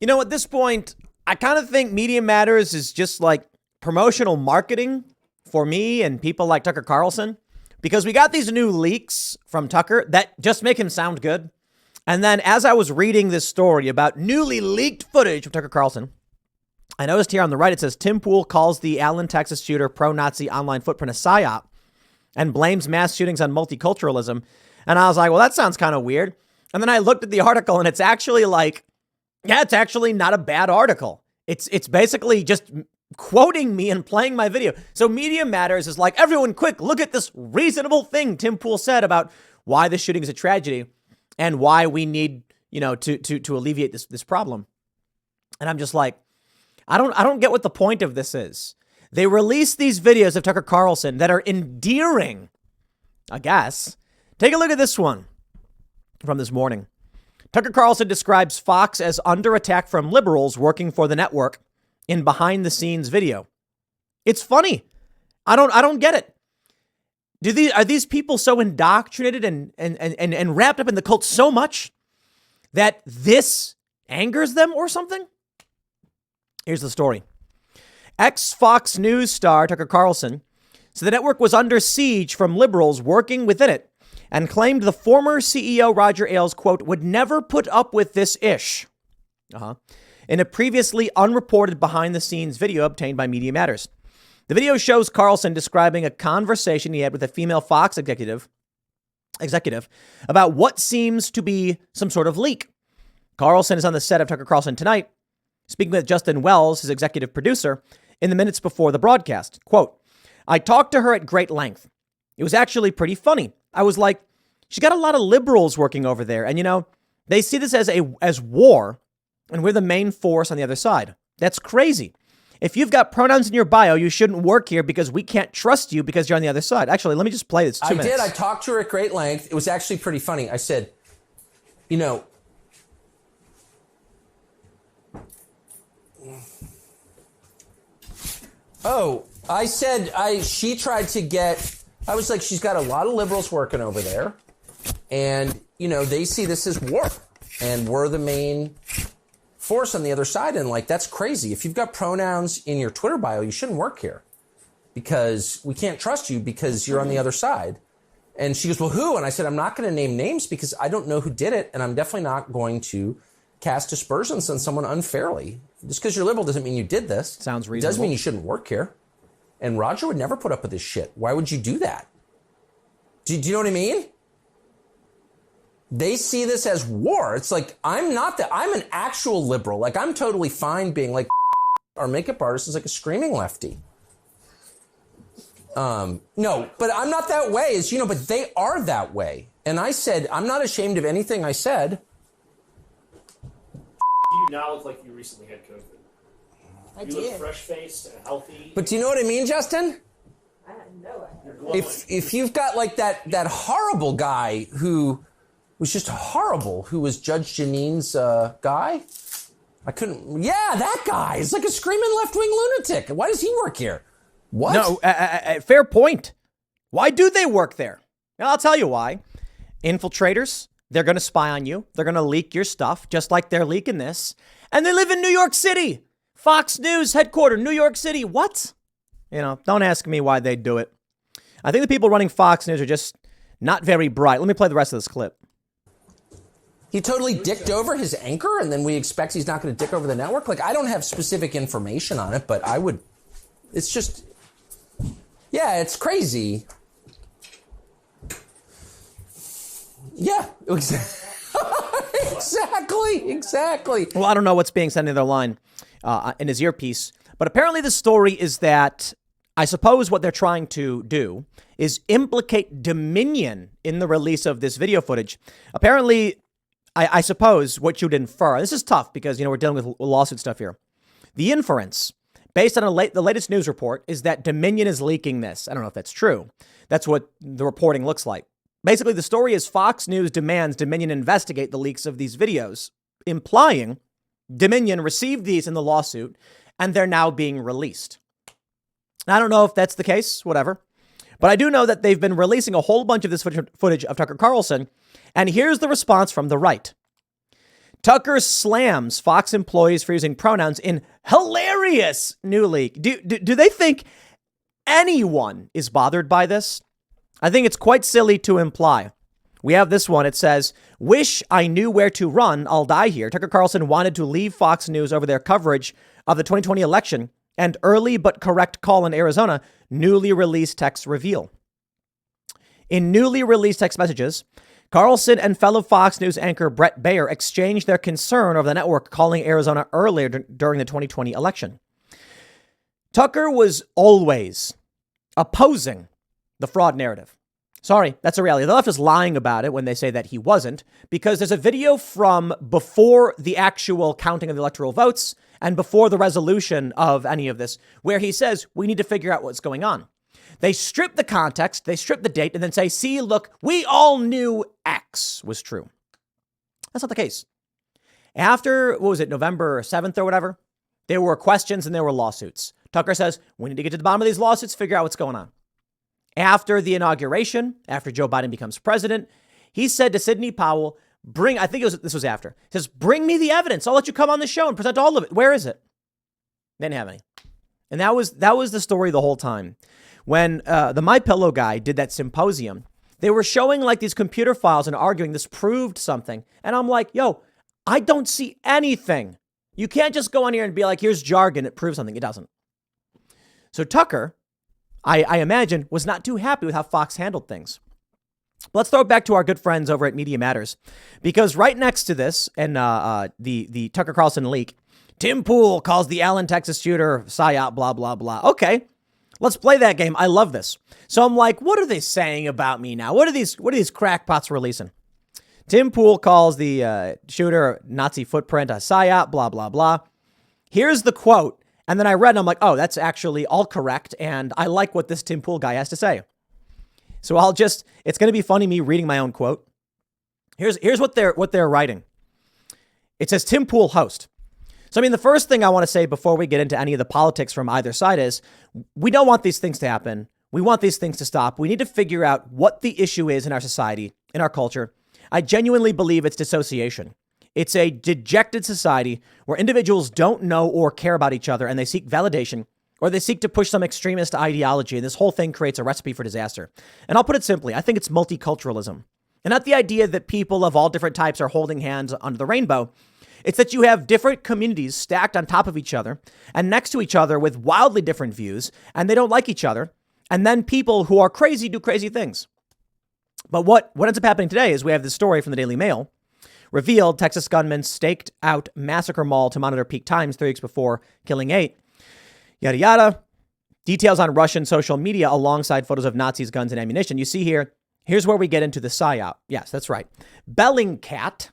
You know, at this point, I kind of think Media Matters is just like promotional marketing for me and people like Tucker Carlson, because we got these new leaks from Tucker that just make him sound good. And then as I was reading this story about newly leaked footage of Tucker Carlson, I noticed here on the right, it says Tim Pool calls the Allen, Texas shooter pro-Nazi online footprint a psyop and blames mass shootings on multiculturalism. And I was like, well, that sounds kind of weird. And then I looked at the article and it's actually like, yeah, it's actually not a bad article. It's basically just quoting me and playing my video. So Media Matters is like, everyone quick, look at this reasonable thing Tim Pool said about why the shooting is a tragedy and why we need, to alleviate this problem. And I'm just like, I don't get what the point of this is. They release these videos of Tucker Carlson that are endearing, I guess. Take a look at this one from this morning. Tucker Carlson describes Fox as under attack from liberals working for the network in behind the scenes video. It's funny. I don't get it. Are these people so indoctrinated and wrapped up in the cult so much that this angers them or something? Here's the story. Ex-Fox News star Tucker Carlson said the network was under siege from liberals working within it and claimed the former CEO Roger Ailes, quote, would never put up with this ish. In a previously unreported behind-the-scenes video obtained by Media Matters. The video shows Carlson describing a conversation he had with a female Fox executive about what seems to be some sort of leak. Carlson is on the set of Tucker Carlson Tonight, speaking with Justin Wells, his executive producer, in the minutes before the broadcast. Quote, I talked to her at great length. It was actually pretty funny. I was like, she got a lot of liberals working over there. And, they see this as war, and we're the main force on the other side. That's crazy. If you've got pronouns in your bio, you shouldn't work here because we can't trust you because you're on the other side. Actually, let me just play this. 2 minutes. I talked to her at great length. It was actually pretty funny. I said, she tried to get, I was like, she's got a lot of liberals working over there. And, they see this as war. And we're the main force on the other side. And that's crazy. If you've got pronouns in your Twitter bio, you shouldn't work here because we can't trust you because you're on the other side. And she goes, well, who? And I said, I'm not going to name names because I don't know who did it. And I'm definitely not going to cast aspersions on someone unfairly. Just because you're liberal doesn't mean you did this. Sounds reasonable. It doesn't mean you shouldn't work here. And Roger would never put up with this shit. Why would you do that? Do you know what I mean? They see this as war. It's like, I'm not that. I'm an actual liberal. I'm totally fine being like, our makeup artist is like a screaming lefty. No, but I'm not that way, as you know, but they are that way. And I said, I'm not ashamed of anything I said. You do not look like you recently had COVID. You look fresh-faced and healthy. But do you know what I mean, Justin? I know it. If you've got that horrible guy who was just horrible, who was Judge Janine's guy, I couldn't. Yeah, that guy is like a screaming left-wing lunatic. Why does he work here? What? No, fair point. Why do they work there? Well, I'll tell you why. Infiltrators. They're going to spy on you. They're going to leak your stuff, just like they're leaking this. And they live in New York City. Fox News headquarters, New York City. What? Don't ask me why they do it. I think the people running Fox News are just not very bright. Let me play the rest of this clip. He totally dicked over his anchor, and then we expect he's not going to dick over the network? I don't have specific information on it, but I would... It's just... Yeah, it's crazy. Yeah, exactly. Well, I don't know what's being said on the other line in his earpiece, but apparently the story is that I suppose what they're trying to do is implicate Dominion in the release of this video footage. Apparently, I suppose what you'd infer, this is tough because, we're dealing with lawsuit stuff here. The inference, based on the latest news report, is that Dominion is leaking this. I don't know if that's true. That's what the reporting looks like. Basically, the story is Fox News demands Dominion investigate the leaks of these videos, implying Dominion received these in the lawsuit and they're now being released. I don't know if that's the case, whatever. But I do know that they've been releasing a whole bunch of this footage of Tucker Carlson. And here's the response from the right. Tucker slams Fox employees for using pronouns in hilarious new leak. Do they think anyone is bothered by this? I think it's quite silly to imply. We have this one. It says, wish I knew where to run. I'll die here. Tucker Carlson wanted to leave Fox News over their coverage of the 2020 election and early but correct call in Arizona. Newly released texts reveal. In newly released text messages, Carlson and fellow Fox News anchor Brett Baer exchanged their concern over the network calling Arizona earlier during the 2020 election. Tucker was always opposing the fraud narrative. Sorry, that's a reality. The left is lying about it when they say that he wasn't, because there's a video from before the actual counting of the electoral votes and before the resolution of any of this, where he says we need to figure out what's going on. They strip the context, they strip the date, and then say, see, look, we all knew X was true. That's not the case. After, what was it, November 7th or whatever, there were questions and there were lawsuits. Tucker says, we need to get to the bottom of these lawsuits, figure out what's going on. After the inauguration, after Joe Biden becomes president, he said to Sidney Powell, this was after, he says, bring me the evidence. I'll let you come on the show and present all of it. Where is it? They didn't have any. And that was the story the whole time. When the MyPillow guy did that symposium, they were showing like these computer files and arguing this proved something. And I'm like, yo, I don't see anything. You can't just go on here and be like, here's jargon. It proves something. It doesn't. So Tucker, I imagine, was not too happy with how Fox handled things. But let's throw it back to our good friends over at Media Matters, because right next to this and the Tucker Carlson leak, Tim Pool calls the Allen, Texas shooter psyop, blah, blah, blah. Okay. Let's play that game. I love this. So I'm like, what are they saying about me now? What are these crackpots releasing? Tim Pool calls the shooter Nazi footprint a psyop, blah, blah, blah. Here's the quote. And then I read and I'm like, oh, that's actually all correct. And I like what this Tim Pool guy has to say. So it's going to be funny me reading my own quote. Here's what they're writing. It says Tim Pool host. So, I mean, the first thing I want to say before we get into any of the politics from either side is we don't want these things to happen. We want these things to stop. We need to figure out what the issue is in our society, in our culture. I genuinely believe it's dissociation. It's a dejected society where individuals don't know or care about each other and they seek validation or they seek to push some extremist ideology. And this whole thing creates a recipe for disaster. And I'll put it simply. I think it's multiculturalism and not the idea that people of all different types are holding hands under the rainbow. It's that you have different communities stacked on top of each other and next to each other with wildly different views, and they don't like each other. And then people who are crazy do crazy things. But what ends up happening today is we have this story from the Daily Mail. Revealed Texas gunmen staked out massacre mall to monitor peak times 3 weeks before killing 8. Yada, yada. Details on Russian social media alongside photos of Nazis, guns, and ammunition. You see here's where we get into the psyop. Yes, that's right. Bellingcat,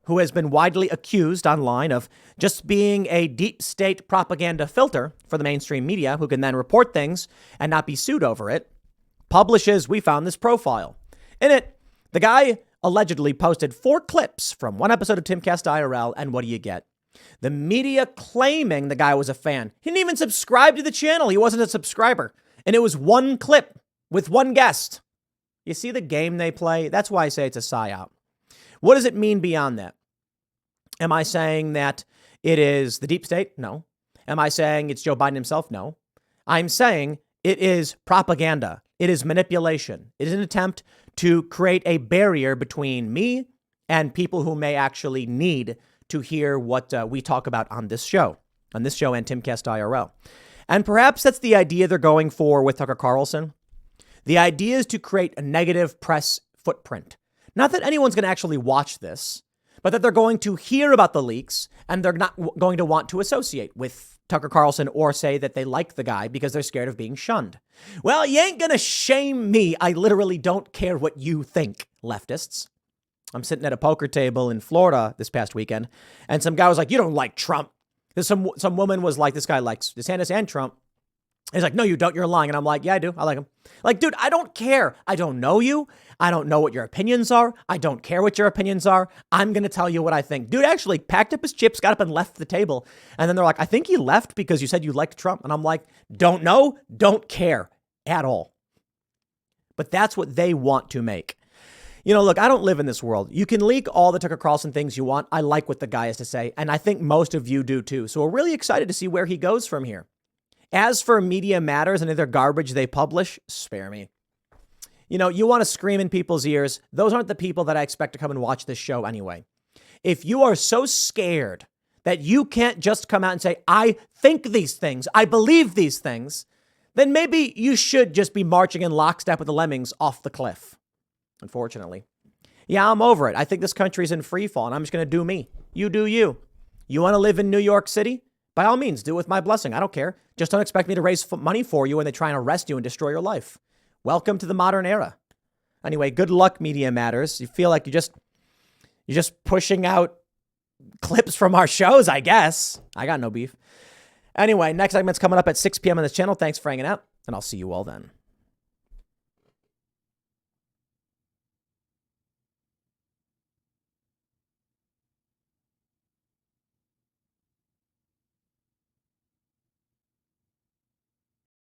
who has been widely accused online of just being a deep state propaganda filter for the mainstream media, who can then report things and not be sued over it, publishes, we found this profile. In it, the guy allegedly posted 4 clips from one episode of Timcast IRL, and what do you get? The media claiming the guy was a fan. He didn't even subscribe to the channel. He wasn't a subscriber. And it was 1 clip with 1 guest. You see the game they play? That's why I say it's a psyop. What does it mean beyond that? Am I saying that it is the deep state? No. Am I saying it's Joe Biden himself? No. I'm saying it is propaganda. It is manipulation. It is an attempt to create a barrier between me and people who may actually need to hear what we talk about on this show and Timcast IRL. And perhaps that's the idea they're going for with Tucker Carlson. The idea is to create a negative press footprint. Not that anyone's going to actually watch this, but that they're going to hear about the leaks and they're not going to want to associate with Tucker Carlson or say that they like the guy because they're scared of being shunned. Well, you ain't going to shame me. I literally don't care what you think, leftists. I'm sitting at a poker table in Florida this past weekend, and some guy was like, you don't like Trump. Some woman was like, this guy likes DeSantis and Trump. He's like, no, you don't. You're lying. And I'm like, yeah, I do. I like him. Like, dude, I don't care. I don't know you. I don't know what your opinions are. I don't care what your opinions are. I'm going to tell you what I think. Dude actually packed up his chips, got up and left the table. And then they're like, I think he left because you said you liked Trump. And I'm like, don't know, don't care at all. But that's what they want to make. Look, I don't live in this world. You can leak all the Tucker Carlson things you want. I like what the guy has to say, and I think most of you do too. So we're really excited to see where he goes from here. As for Media Matters and other garbage they publish, spare me. You want to scream in people's ears. Those aren't the people that I expect to come and watch this show anyway. If you are so scared that you can't just come out and say, I think these things, I believe these things, then maybe you should just be marching in lockstep with the lemmings off the cliff. Unfortunately. Yeah, I'm over it. I think this country's in free fall, and I'm just going to do me. You do you. You want to live in New York City? By all means, do it with my blessing. I don't care. Just don't expect me to raise money for you when they try and arrest you and destroy your life. Welcome to the modern era. Anyway, good luck, Media Matters. You feel like you're just pushing out clips from our shows, I guess. I got no beef. Anyway, next segment's coming up at 6 p.m. on this channel. Thanks for hanging out, and I'll see you all then.